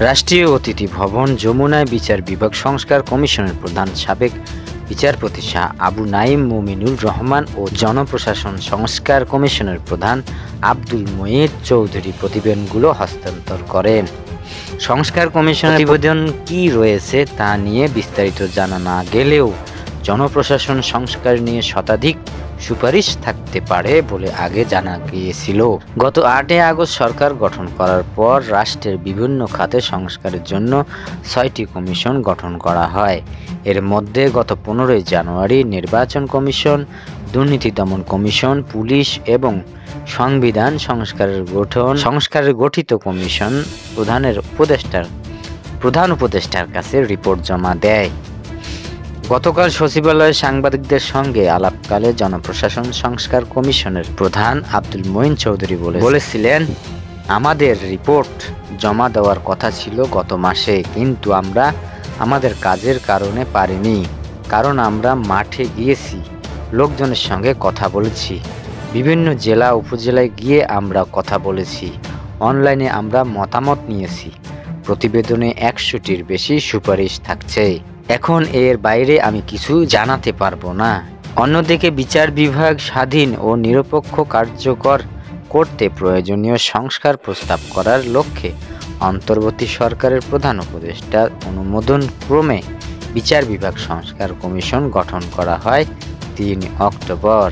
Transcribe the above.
রাষ্ট্রীয় অতিথি ভবন যমুনায় বিচার বিভাগ সংস্কার কমিশনের প্রধান সাবেক বিচারপতি শাহ আবু নাঈম মুমিনুর রহমান ও জনপ্রশাসন সংস্কার কমিশনের প্রধান আব্দুল মঈন চৌধুরী প্রতিবেদনগুলো হস্তান্তর করেন। সংস্কার কমিশনের প্রতিবেদন কী রয়েছে তা নিয়ে বিস্তারিত জানা না গেলেও জনপ্রশাসন সংস্কার নিয়ে শতাধিক সুপারিশ থাকতে পারে বলে আগে জানা গিয়েছিল। গত 8 আগস্ট সরকার গঠন করার পর রাষ্ট্রের বিভিন্ন খাতে সংস্কারের জন্য 6টি কমিশন গঠন করা হয়। এর মধ্যে গত 15 জানুয়ারি নির্বাচন কমিশন, দুর্নীতি দমন কমিশন, পুলিশ এবং সংবিধান সংস্কারের গঠিত কমিশন প্রধান উপদেষ্টার কাছে রিপোর্ট জমা দেয়। গতকাল সচিবালয়ে সাংবাদিকদের সঙ্গে আলাপকালে জনপ্রশাসন সংস্কার কমিশনের প্রধান আব্দুল মঈন চৌধুরী বলেছিলেন, আমাদের রিপোর্ট জমা দেওয়ার কথা ছিল গত মাসে, কিন্তু আমরা আমাদের কাজের কারণে পারিনি। কারণ আমরা মাঠে গিয়েছি, লোকজনের সঙ্গে কথা বলেছি, বিভিন্ন জেলা উপজেলায় গিয়ে আমরা কথা বলেছি, অনলাইনে আমরা মতামত নিয়েছি। প্রতিবেদনে 100টির বেশি সুপারিশ থাকছে। এখন এর বাইরে আমি কিছু জানাতে পারবো না। অন্যদিকে বিচার বিভাগ স্বাধীন ও নিরপেক্ষ কার্যকর করতে প্রয়োজনীয় সংস্কার প্রস্তাব করার লক্ষ্যে অন্তর্বর্তী সরকারের প্রধান উপদেষ্টার অনুমোদন ক্রমে বিচার বিভাগ সংস্কার কমিশন গঠন করা হয় 3 অক্টোবর।